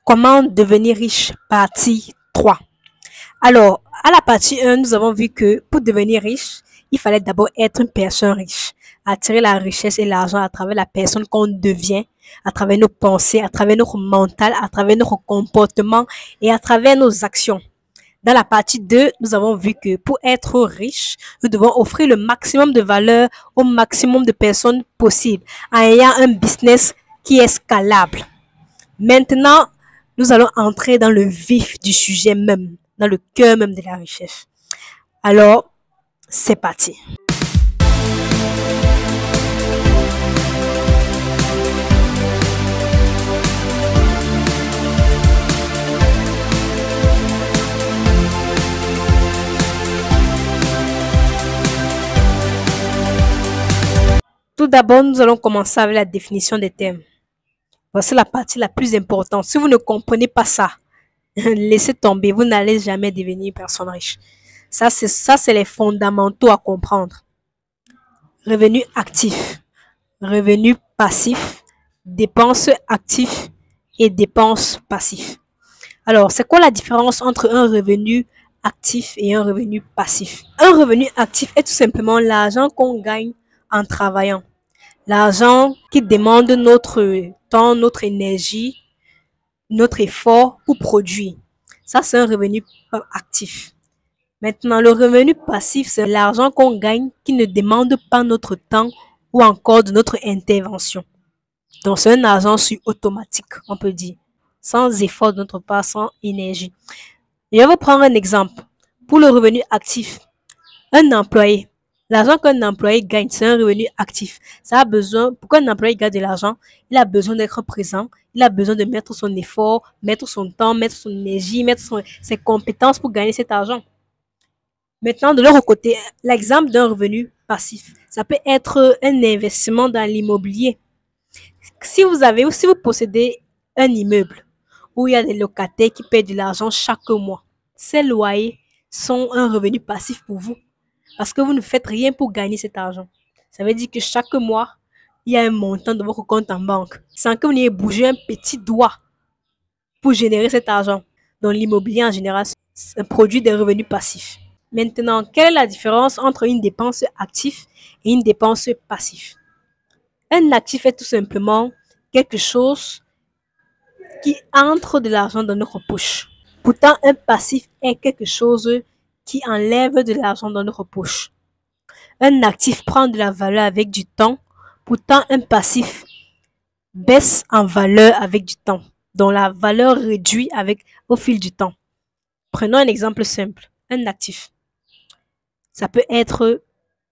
Comment devenir riche, partie 3. Alors, à la partie 1, nous avons vu que pour devenir riche, il fallait d'abord être une personne riche, attirer la richesse et l'argent à travers la personne qu'on devient, à travers nos pensées, à travers notre mental, à travers notre comportement et à travers nos actions. Dans la partie 2, nous avons vu que pour être riche, nous devons offrir le maximum de valeur au maximum de personnes possible en ayant un business qui est scalable. Maintenant, nous allons entrer dans le vif du sujet même, dans le cœur même de la richesse. Alors, c'est parti. Tout d'abord, nous allons commencer avec la définition des termes. Voici la partie la plus importante. Si vous ne comprenez pas ça, laissez tomber. Vous n'allez jamais devenir une personne riche. Ça, c'est les fondamentaux à comprendre. Revenu actif, revenu passif, dépenses actives et dépenses passives. Alors, c'est quoi la différence entre un revenu actif et un revenu passif? Un revenu actif est tout simplement l'argent qu'on gagne en travaillant. L'argent qui demande notre temps, notre énergie, notre effort pour produire. Ça, c'est un revenu actif. Maintenant, le revenu passif, c'est l'argent qu'on gagne qui ne demande pas notre temps ou encore de notre intervention. Donc, c'est un argent sur automatique, on peut dire, sans effort de notre part, sans énergie. Je vais vous prendre un exemple. Pour le revenu actif, un employé, l'argent qu'un employé gagne, c'est un revenu actif. Ça a besoin, pour qu'un employé gagne de l'argent, il a besoin d'être présent, il a besoin de mettre son effort, mettre son temps, mettre son énergie, mettre ses compétences pour gagner cet argent. Maintenant, de l'autre côté, l'exemple d'un revenu passif, ça peut être un investissement dans l'immobilier. Si vous possédez un immeuble où il y a des locataires qui paient de l'argent chaque mois, ces loyers sont un revenu passif pour vous parce que vous ne faites rien pour gagner cet argent. Ça veut dire que chaque mois, il y a un montant de votre compte en banque sans que vous n'ayez bougé un petit doigt pour générer cet argent. Donc l'immobilier en général, c'est un produit des revenus passifs. Maintenant, quelle est la différence entre une dépense active et une dépense passive? Un actif est tout simplement quelque chose qui entre de l'argent dans notre poche. Pourtant, un passif est quelque chose qui enlève de l'argent dans notre poche. Un actif prend de la valeur avec du temps. Pourtant, un passif baisse en valeur avec du temps, dont la valeur réduit au fil du temps. Prenons un exemple simple. Un actif. Ça peut être,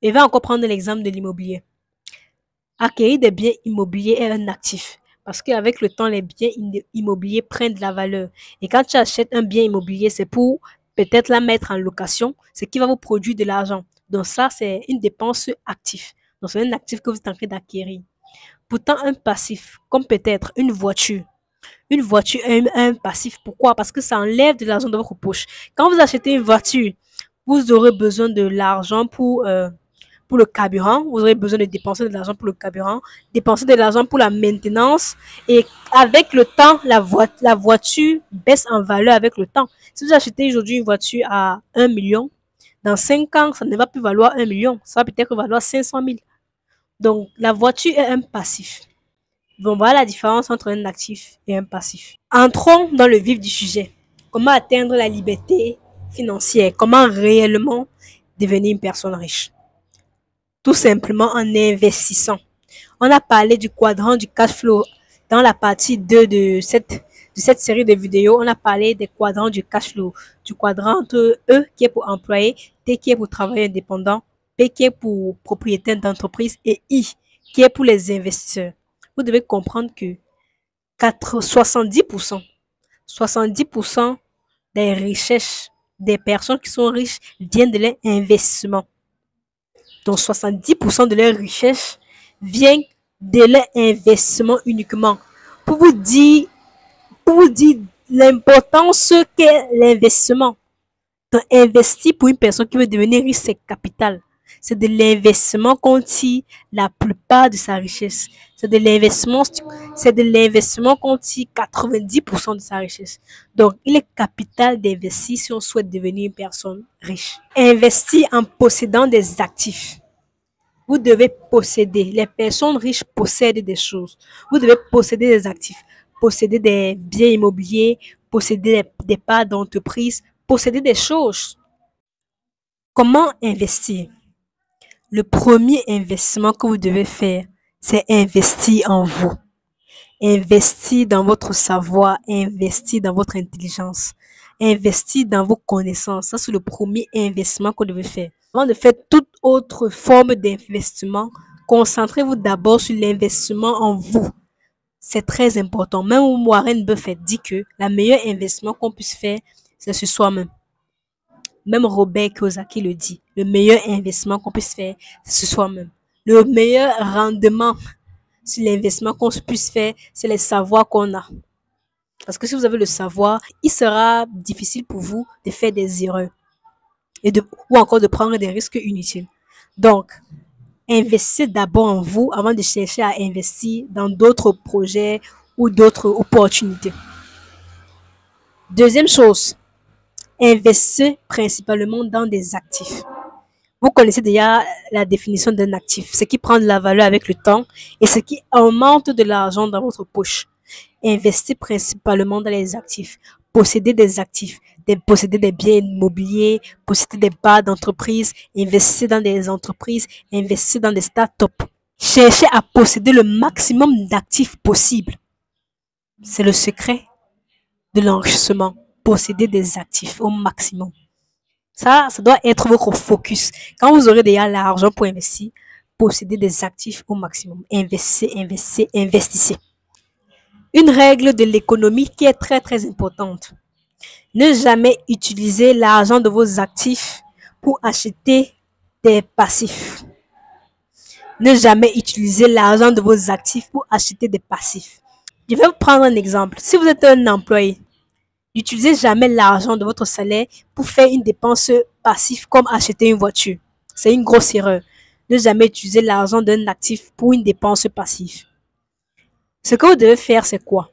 et va encore prendre l'exemple de l'immobilier. Acquérir des biens immobiliers est un actif. Parce qu'avec le temps, les biens immobiliers prennent de la valeur. Et quand tu achètes un bien immobilier, c'est pour peut-être la mettre en location, ce qui va vous produire de l'argent. Donc ça, c'est une dépense active. Donc c'est un actif que vous êtes en train d'acquérir. Pourtant, un passif, comme peut-être une voiture. Une voiture est un passif. Pourquoi? Parce que ça enlève de l'argent de votre poche. Quand vous achetez une voiture, vous aurez besoin de l'argent pour le carburant. Vous aurez besoin de dépenser de l'argent pour le carburant, dépenser de l'argent pour la maintenance. Et avec le temps, la voiture baisse en valeur avec le temps. Si vous achetez aujourd'hui une voiture à 1 million, dans 5 ans, ça ne va plus valoir 1 million. Ça va peut-être valoir 500 000. Donc, la voiture est un passif. Bon, voilà la différence entre un actif et un passif. Entrons dans le vif du sujet. Comment atteindre la liberté financière? Comment réellement devenir une personne riche? Tout simplement en investissant. On a parlé du quadrant du cash flow dans la partie 2 de cette série de vidéos. On a parlé des quadrants du cash flow. Du quadrant entre E qui est pour employé, T qui est pour travailleur indépendant, P qui est pour propriétaire d'entreprise et I qui est pour les investisseurs. Vous devez comprendre que 70% des richesses des personnes qui sont riches viennent de l'investissement. Donc 70% de leur richesse vient de leur investissement uniquement. Pour vous dire l'importance qu'est l'investissement. Donc investir pour une personne qui veut devenir riche, c'est capital. C'est de l'investissement qu'on tire la plupart de sa richesse. C'est de l'investissement qu'on tire 90% de sa richesse. Donc, il est capital d'investir si on souhaite devenir une personne riche. Investir en possédant des actifs. Vous devez posséder. Les personnes riches possèdent des choses. Vous devez posséder des actifs, posséder des biens immobiliers, posséder des parts d'entreprise, posséder des choses. Comment investir? Le premier investissement que vous devez faire, c'est investir en vous. Investir dans votre savoir, investir dans votre intelligence, investir dans vos connaissances. Ça, c'est le premier investissement que vous devez faire. Avant de faire toute autre forme d'investissement, concentrez-vous d'abord sur l'investissement en vous. C'est très important. Même Warren Buffett dit que le meilleur investissement qu'on puisse faire, c'est sur soi-même. Même Robert Kiyosaki le dit. Le meilleur investissement qu'on puisse faire, c'est sur soi-même. Le meilleur rendement sur l'investissement qu'on puisse faire, c'est les savoirs qu'on a. Parce que si vous avez le savoir, il sera difficile pour vous de faire des erreurs ou encore de prendre des risques inutiles. Donc, investissez d'abord en vous avant de chercher à investir dans d'autres projets ou d'autres opportunités. Deuxième chose, investissez principalement dans des actifs. Vous connaissez déjà la définition d'un actif, ce qui prend de la valeur avec le temps et ce qui augmente de l'argent dans votre poche. Investissez principalement dans les actifs. Possédez des actifs, possédez des biens immobiliers, possédez des parts d'entreprise, investissez dans des entreprises, investissez dans des startups. Cherchez à posséder le maximum d'actifs possible. C'est le secret de l'enrichissement. Posséder des actifs au maximum. Ça doit être votre focus. Quand vous aurez déjà l'argent pour investir, possédez des actifs au maximum. Investissez, investissez, investissez. Une règle de l'économie qui est très très importante. Ne jamais utiliser l'argent de vos actifs pour acheter des passifs. Ne jamais utiliser l'argent de vos actifs pour acheter des passifs. Je vais vous prendre un exemple. Si vous êtes un employé, n'utilisez jamais l'argent de votre salaire pour faire une dépense passive comme acheter une voiture. C'est une grosse erreur. Ne jamais utiliser l'argent d'un actif pour une dépense passive. Ce que vous devez faire, c'est quoi?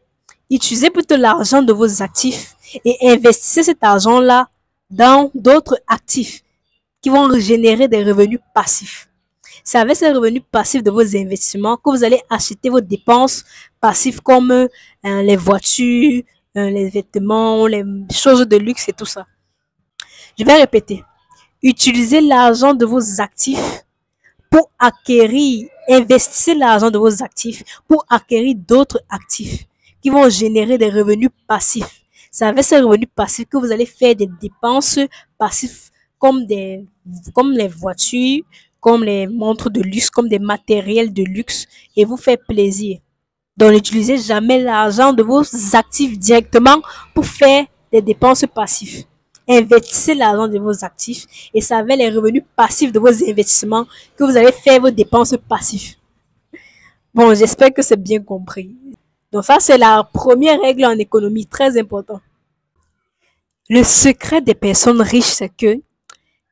Utilisez plutôt l'argent de vos actifs et investissez cet argent-là dans d'autres actifs qui vont générer des revenus passifs. C'est avec ces revenus passifs de vos investissements que vous allez acheter vos dépenses passives comme les voitures, les vêtements, les choses de luxe et tout ça. Je vais répéter. Utilisez l'argent de vos actifs pour acquérir, investissez l'argent de vos actifs pour acquérir d'autres actifs qui vont générer des revenus passifs. C'est avec ces revenus passifs que vous allez faire des dépenses passives comme les voitures, comme les montres de luxe, comme des matériels de luxe et vous faire plaisir. Donc, n'utilisez jamais l'argent de vos actifs directement pour faire des dépenses passives. Investissez l'argent de vos actifs et c'est avec les revenus passifs de vos investissements que vous allez faire vos dépenses passives. Bon, j'espère que c'est bien compris. Donc ça, c'est la première règle en économie, très important. Le secret des personnes riches, c'est que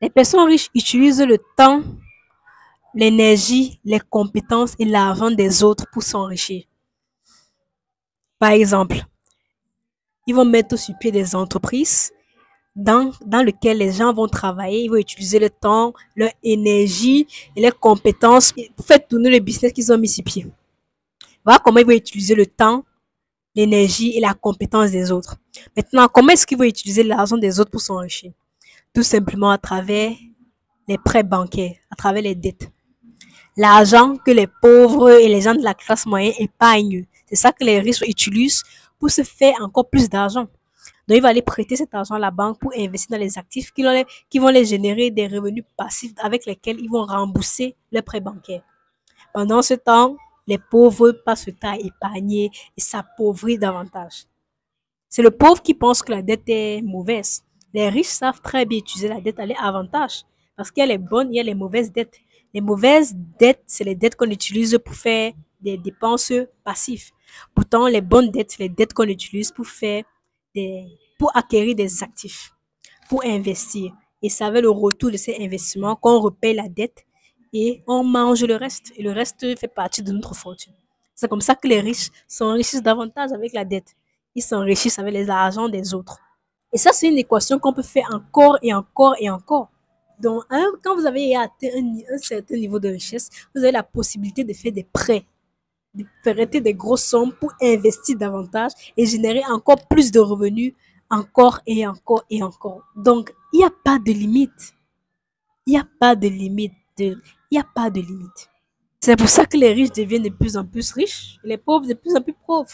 les personnes riches utilisent le temps, l'énergie, les compétences et l'argent des autres pour s'enrichir. Par exemple, ils vont mettre sur pied des entreprises dans lesquelles les gens vont travailler, ils vont utiliser le temps, leur énergie et leurs compétences pour faire tourner le business qu'ils ont mis sur pied. Voilà comment ils vont utiliser le temps, l'énergie et la compétence des autres. Maintenant, comment est-ce qu'ils vont utiliser l'argent des autres pour s'enrichir? Tout simplement à travers les prêts bancaires, à travers les dettes. L'argent que les pauvres et les gens de la classe moyenne épargnent, c'est ça que les riches utilisent pour se faire encore plus d'argent. Donc, il va aller prêter cet argent à la banque pour investir dans les actifs qui vont les générer des revenus passifs avec lesquels ils vont rembourser les prêts bancaires. Pendant ce temps, les pauvres passent le temps à épargner et s'appauvrir davantage. C'est le pauvre qui pense que la dette est mauvaise. Les riches savent très bien utiliser la dette à leur avantage parce qu'il y a les bonnes, il y a les mauvaises dettes. Les mauvaises dettes, c'est les dettes qu'on utilise pour faire des dépenses passives. Pourtant, les bonnes dettes, c'est les dettes qu'on utilise pour acquérir des actifs, pour investir. Et c'est avec le retour de ces investissements qu'on repaye la dette et on mange le reste. Et le reste fait partie de notre fortune. C'est comme ça que les riches s'enrichissent davantage avec la dette. Ils s'enrichissent avec les argents des autres. Et ça, c'est une équation qu'on peut faire encore et encore et encore. Donc, quand vous avez atteint un certain niveau de richesse, vous avez la possibilité de faire des prêts, de prêter des grosses sommes pour investir davantage et générer encore plus de revenus, encore et encore et encore. Donc, il n'y a pas de limite. Il n'y a pas de limite. Il n'y a pas de limite. C'est pour ça que les riches deviennent de plus en plus riches, et les pauvres de plus en plus pauvres.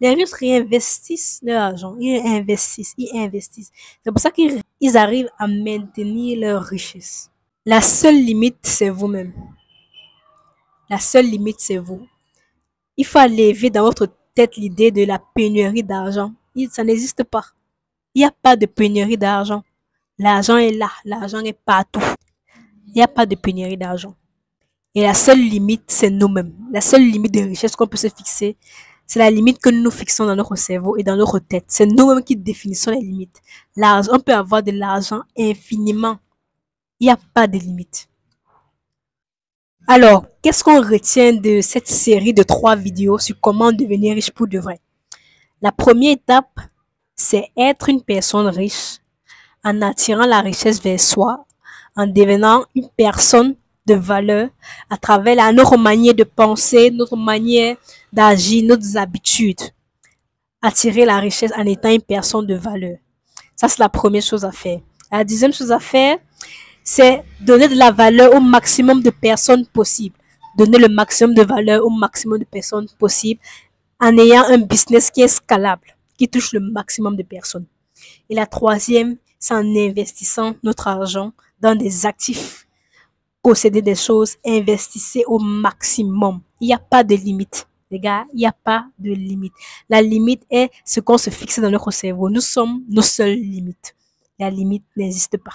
Les riches réinvestissent leur argent, ils investissent, ils investissent. C'est pour ça qu'ils arrivent à maintenir leur richesse. La seule limite, c'est vous-même. La seule limite, c'est vous. Il faut enlever dans votre tête l'idée de la pénurie d'argent. Ça n'existe pas. Il n'y a pas de pénurie d'argent. L'argent est là, l'argent est partout. Il n'y a pas de pénurie d'argent. Et la seule limite, c'est nous-mêmes. La seule limite de richesse qu'on peut se fixer, c'est la limite que nous nous fixons dans notre cerveau et dans notre tête. C'est nous-mêmes qui définissons les limites. L'argent, on peut avoir de l'argent infiniment. Il n'y a pas de limite. Alors, qu'est-ce qu'on retient de cette série de 3 vidéos sur comment devenir riche pour de vrai? La première étape, c'est être une personne riche en attirant la richesse vers soi, en devenant une personne de valeur à travers notre manière de penser, notre manière d'agir, nos habitudes. Attirer la richesse en étant une personne de valeur. Ça, c'est la première chose à faire. La deuxième chose à faire, c'est donner de la valeur au maximum de personnes possible. Donner le maximum de valeur au maximum de personnes possible en ayant un business qui est scalable, qui touche le maximum de personnes. Et la troisième, c'est en investissant notre argent dans des actifs. Posséder des choses, investissez au maximum. Il n'y a pas de limite. Les gars, il n'y a pas de limite. La limite est ce qu'on se fixe dans notre cerveau. Nous sommes nos seules limites. La limite n'existe pas.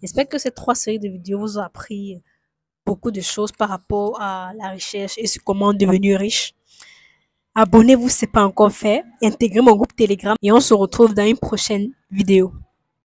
J'espère que ces 3 séries de vidéos vous ont appris beaucoup de choses par rapport à la recherche et sur comment devenir riche. Abonnez-vous si ce n'est pas encore fait. Intégrez mon groupe Telegram et on se retrouve dans une prochaine vidéo.